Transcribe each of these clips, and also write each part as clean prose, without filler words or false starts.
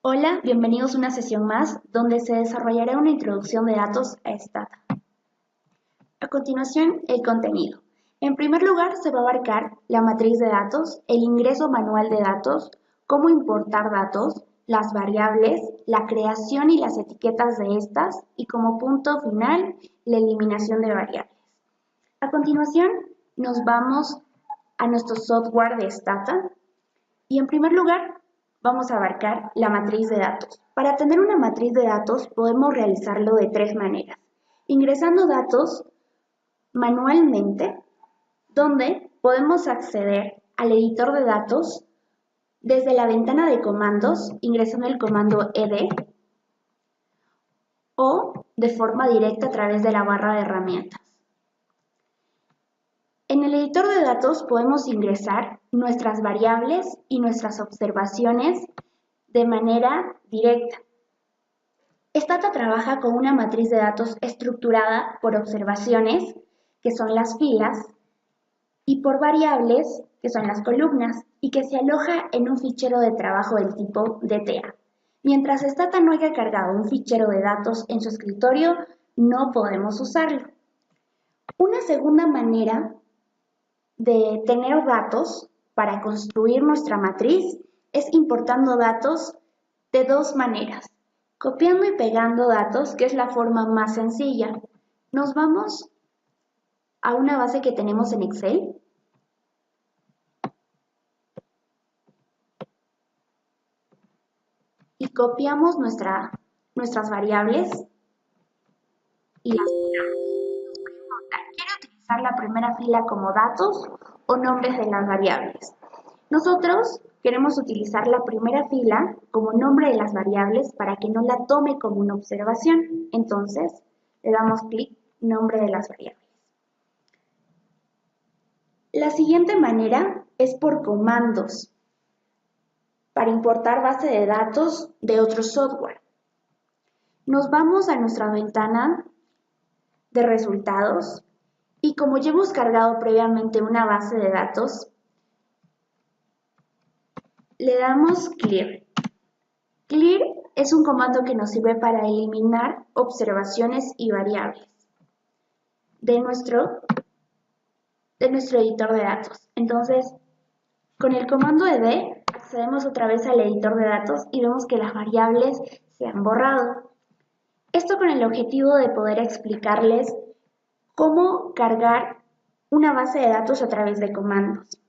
Hola, bienvenidos a una sesión más donde se desarrollará una introducción de datos a Stata. A continuación, el contenido. En primer lugar, se va a abarcar la matriz de datos, el ingreso manual de datos, cómo importar datos, las variables, la creación y las etiquetas de estas y como punto final, la eliminación de variables. A continuación, nos vamos a nuestro software de Stata y en primer lugar, vamos a abarcar la matriz de datos. Para tener una matriz de datos podemos realizarlo de tres maneras. Ingresando datos manualmente, donde podemos acceder al editor de datos desde la ventana de comandos, ingresando el comando ed, o de forma directa a través de la barra de herramientas. En el editor de datos podemos ingresar nuestras variables y nuestras observaciones de manera directa. Stata trabaja con una matriz de datos estructurada por observaciones, que son las filas, y por variables, que son las columnas, y que se aloja en un fichero de trabajo del tipo DTA. Mientras Stata no haya cargado un fichero de datos en su escritorio, no podemos usarlo. Una segunda manera de tener datos para construir nuestra matriz es importando datos de dos maneras. Copiando y pegando datos, que es la forma más sencilla. Nos vamos a una base que tenemos en Excel. Y copiamos nuestras variables y las pegamos. ¿Quiere utilizar la primera fila como datos o nombres de las variables? Nosotros queremos utilizar la primera fila como nombre de las variables para que no la tome como una observación. Entonces, le damos clic, nombre de las variables. La siguiente manera es por comandos, para importar base de datos de otro software. Nos vamos a nuestra ventana de resultados y como ya hemos cargado previamente una base de datos, le damos clear. Clear es un comando que nos sirve para eliminar observaciones y variables de nuestro editor de datos. Entonces, con el comando ed accedemos otra vez al editor de datos y vemos que las variables se han borrado. Esto con el objetivo de poder explicarles cómo cargar una base de datos a través de comandos.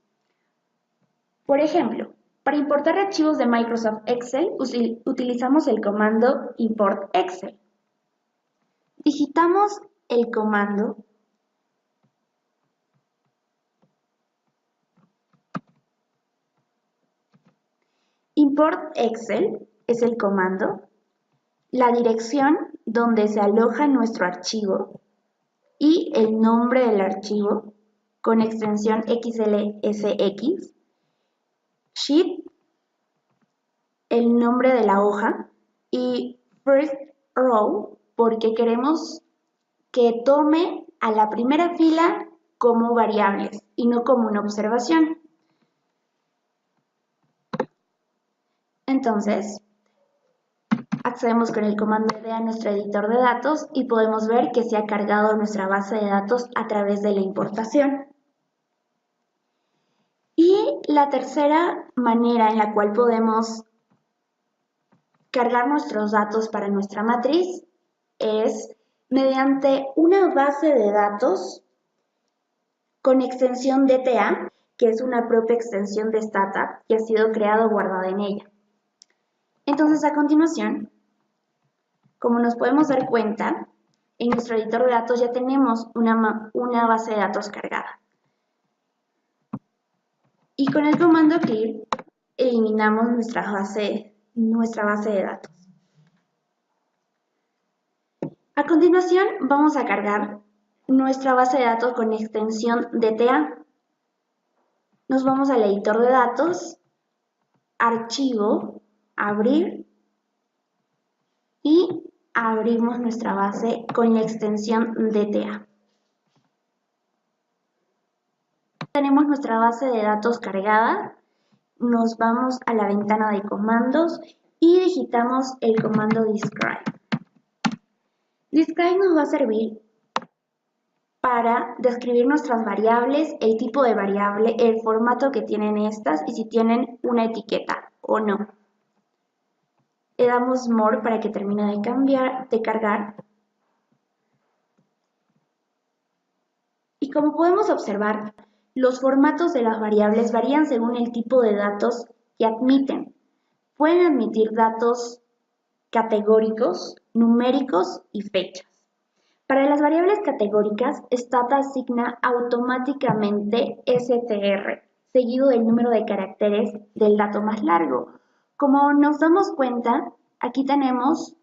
Por ejemplo, para importar archivos de Microsoft Excel utilizamos el comando import Excel. Digitamos el comando import Excel, es el comando, la dirección donde se aloja nuestro archivo y el nombre del archivo con extensión XLSX, sheet, el nombre de la hoja y first row porque queremos que tome a la primera fila como variables y no como una observación. Entonces, accedemos con el comando ed a nuestro editor de datos y podemos ver que se ha cargado nuestra base de datos a través de la importación. Y la tercera manera en la cual podemos cargar nuestros datos para nuestra matriz es mediante una base de datos con extensión DTA, que es una propia extensión de Stata que ha sido creada o guardada en ella. Entonces, a continuación, como nos podemos dar cuenta, en nuestro editor de datos ya tenemos una base de datos cargada. Y con el comando clear eliminamos nuestra base de datos. A continuación vamos a cargar nuestra base de datos con extensión DTA. Nos vamos al editor de datos, archivo, abrir y abrimos nuestra base con la extensión DTA. Tenemos nuestra base de datos cargada, nos vamos a la ventana de comandos y digitamos el comando describe. Describe nos va a servir para describir nuestras variables, el tipo de variable, el formato que tienen estas y si tienen una etiqueta o no. Le damos more para que termine de cargar. Y como podemos observar, los formatos de las variables varían según el tipo de datos que admiten. Pueden admitir datos categóricos, numéricos y fechas. Para las variables categóricas, Stata asigna automáticamente str, seguido del número de caracteres del dato más largo. Como nos damos cuenta, aquí tenemos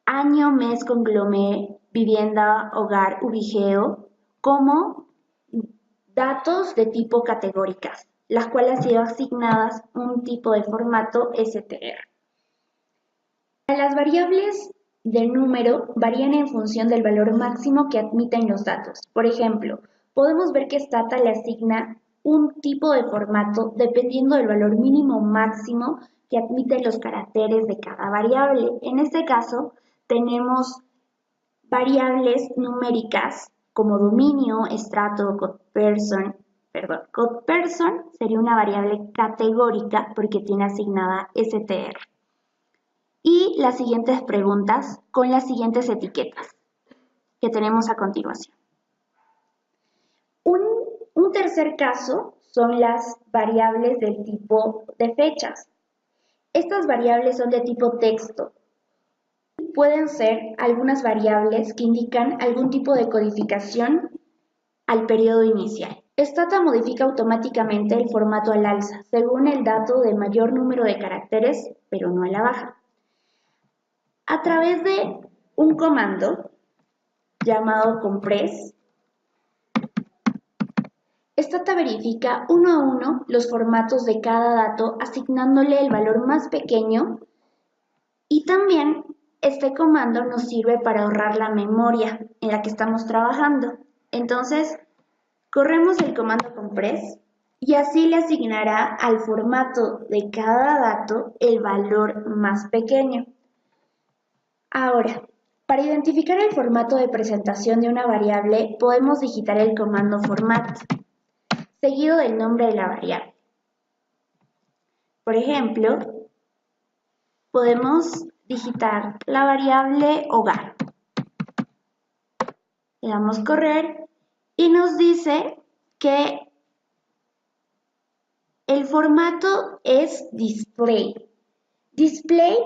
año, mes, conglomé, vivienda, hogar, ubigeo, como datos de tipo categóricas, las cuales han sido asignadas un tipo de formato str. Las variables de número varían en función del valor máximo que admiten los datos. Por ejemplo, podemos ver que Stata le asigna un tipo de formato dependiendo del valor mínimo o máximo que admiten los caracteres de cada variable. En este caso, tenemos variables numéricas como dominio, estrato, code-person sería una variable categórica porque tiene asignada str. Y las siguientes preguntas con las siguientes etiquetas que tenemos a continuación. Un tercer caso son las variables del tipo de fechas. Estas variables son de tipo texto. Pueden ser algunas variables que indican algún tipo de codificación al periodo inicial. Stata modifica automáticamente el formato al alza, según el dato de mayor número de caracteres, pero no a la baja. A través de un comando llamado compress, Stata verifica uno a uno los formatos de cada dato asignándole el valor más pequeño y también este comando nos sirve para ahorrar la memoria en la que estamos trabajando. Entonces, corremos el comando compress y así le asignará al formato de cada dato el valor más pequeño. Ahora, para identificar el formato de presentación de una variable, podemos digitar el comando format, seguido del nombre de la variable. Por ejemplo, podemos digitar la variable hogar. Le damos correr y nos dice que el formato es display. Display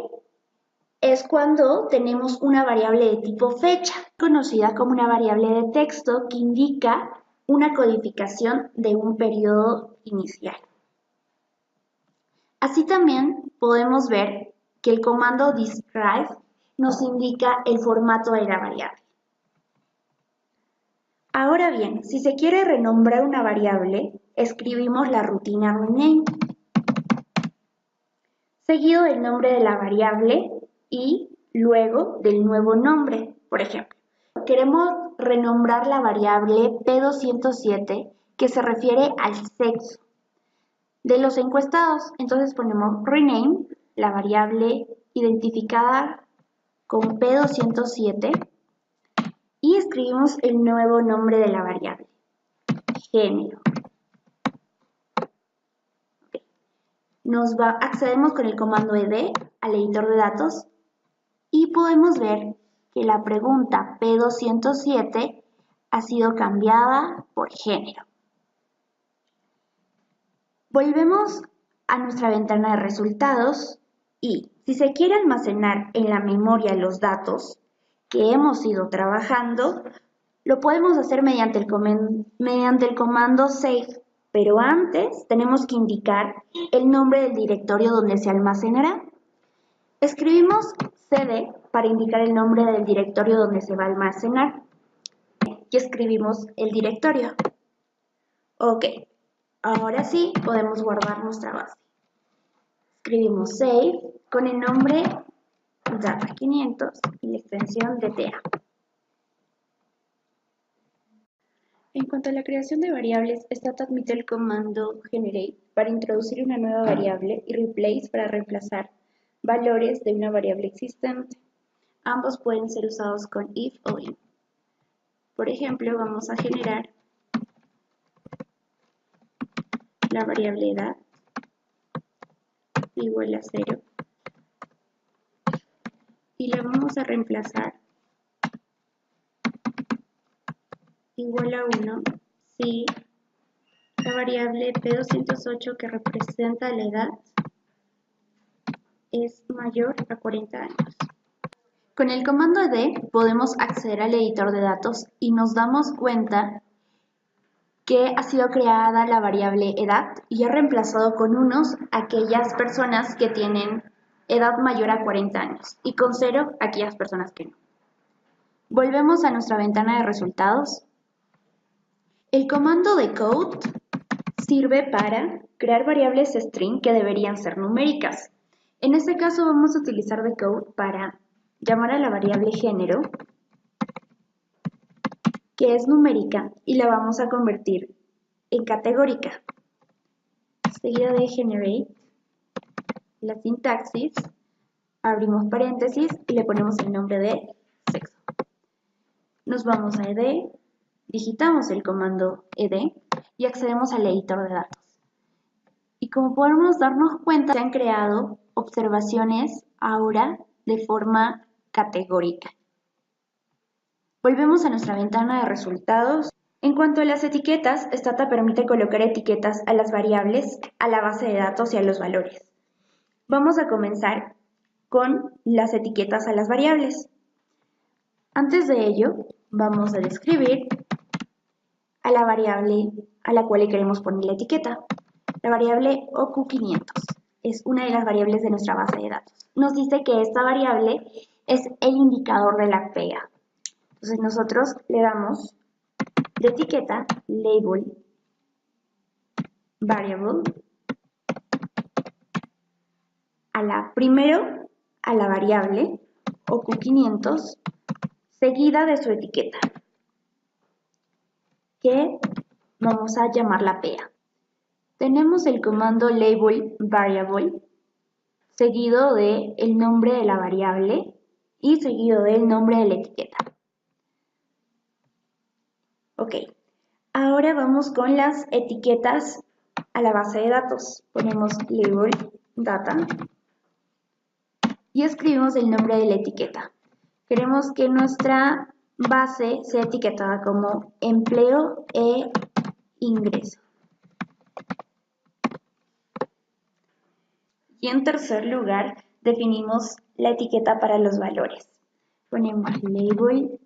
es cuando tenemos una variable de tipo fecha, conocida como una variable de texto que indica una codificación de un periodo inicial. Así también podemos ver que el comando describe nos indica el formato de la variable. Ahora bien, si se quiere renombrar una variable, escribimos la rutina rename, seguido del nombre de la variable y luego del nuevo nombre. Por ejemplo, queremos renombrar la variable P207 que se refiere al sexo de los encuestados. Entonces ponemos rename, la variable identificada con P207 y escribimos el nuevo nombre de la variable, género. Accedemos con el comando ed al editor de datos y podemos ver que la pregunta P207 ha sido cambiada por género. Volvemos a nuestra ventana de resultados y si se quiere almacenar en la memoria los datos que hemos ido trabajando, lo podemos hacer mediante el comando save, pero antes tenemos que indicar el nombre del directorio donde se almacenará. Escribimos cd para indicar el nombre del directorio donde se va a almacenar y escribimos el directorio. Ok, ahora sí podemos guardar nuestra base. Escribimos save con el nombre data500 y la extensión DTA. En cuanto a la creación de variables, Stata admite el comando generate para introducir una nueva variable y replace para reemplazar valores de una variable existente. Ambos pueden ser usados con if o in. Por ejemplo, vamos a generar la variable edad igual a 0 y la vamos a reemplazar igual a 1 si la variable P208 que representa la edad es mayor a 40 años. Con el comando ed podemos acceder al editor de datos y nos damos cuenta que ha sido creada la variable edad y ha reemplazado con unos aquellas personas que tienen edad mayor a 40 años y con 0 aquellas personas que no. Volvemos a nuestra ventana de resultados. El comando decode sirve para crear variables string que deberían ser numéricas. En este caso vamos a utilizar decode para llamar a la variable género, que es numérica, y la vamos a convertir en categórica. Seguida de generate, la sintaxis, abrimos paréntesis y le ponemos el nombre de sexo. Nos vamos a ed, digitamos el comando ed y accedemos al editor de datos. Y como podemos darnos cuenta, se han creado observaciones ahora de forma categórica. Volvemos a nuestra ventana de resultados. En cuanto a las etiquetas, Stata permite colocar etiquetas a las variables, a la base de datos y a los valores. Vamos a comenzar con las etiquetas a las variables. Antes de ello, vamos a describir a la variable a la cual le queremos poner la etiqueta. La variable OQ500 es una de las variables de nuestra base de datos. Nos dice que esta variable es el indicador de la pega. Entonces nosotros le damos de etiqueta label variable primero a la variable OQ500 seguida de su etiqueta, que vamos a llamar la pega. Tenemos el comando label variable seguido de el nombre de la variable y seguido del nombre de la etiqueta. Ok, ahora vamos con las etiquetas a la base de datos. Ponemos label data y escribimos el nombre de la etiqueta. Queremos que nuestra base sea etiquetada como empleo e ingreso. Y en tercer lugar, definimos la etiqueta para los valores. Ponemos label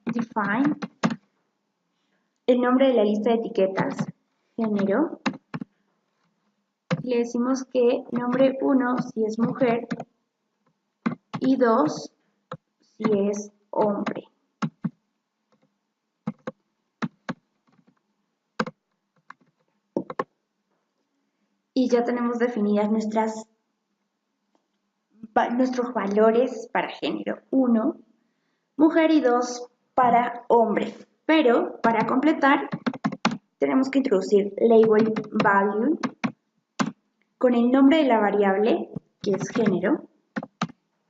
define, el nombre de la lista de etiquetas, género, y le decimos que nombre 1 si es mujer y 2 si es hombre. Y ya tenemos definidas nuestros valores para género. 1, mujer y 2 para hombre. Pero para completar tenemos que introducir label value con el nombre de la variable, que es género,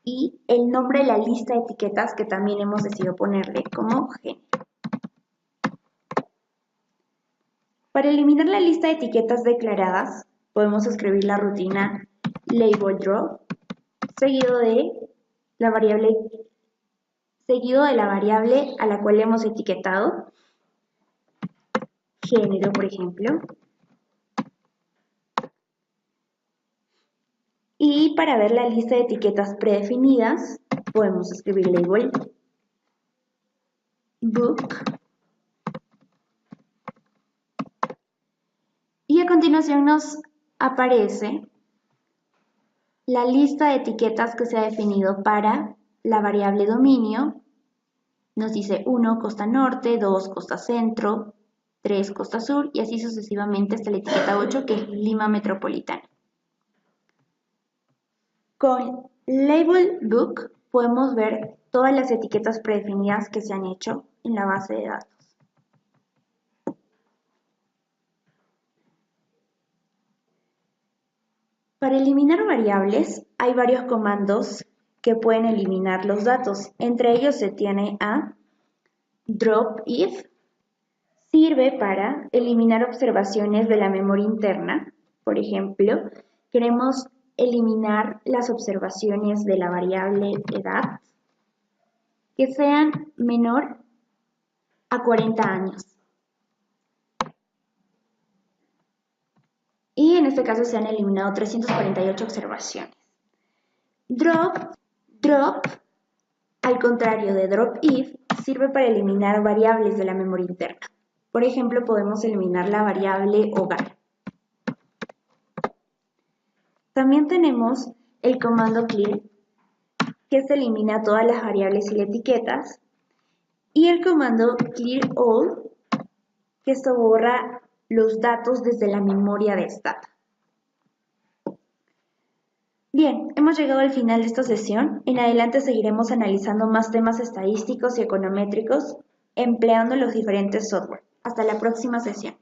y el nombre de la lista de etiquetas que también hemos decidido ponerle como género. Para eliminar la lista de etiquetas declaradas, podemos escribir la rutina label draw seguido de la variable a la cual hemos etiquetado, género, por ejemplo. Y para ver la lista de etiquetas predefinidas, podemos escribir label book. Y a continuación nos aparece la lista de etiquetas que se ha definido para la variable dominio. Nos dice 1 costa norte, 2 costa centro, 3 costa sur y así sucesivamente hasta la etiqueta 8 que es Lima Metropolitana. Con label book podemos ver todas las etiquetas predefinidas que se han hecho en la base de datos. Para eliminar variables hay varios comandos que pueden eliminar los datos. Entre ellos se tiene a dropIf, sirve para eliminar observaciones de la memoria interna. Por ejemplo, queremos eliminar las observaciones de la variable edad que sean menor a 40 años. Y en este caso se han eliminado 348 observaciones. Drop, al contrario de dropIf, sirve para eliminar variables de la memoria interna. Por ejemplo, podemos eliminar la variable hogar. También tenemos el comando clear, que se elimina todas las variables y las etiquetas, y el comando clear all, que se borra los datos desde la memoria de Stata. Bien, hemos llegado al final de esta sesión. En adelante seguiremos analizando más temas estadísticos y econométricos empleando los diferentes software. Hasta la próxima sesión.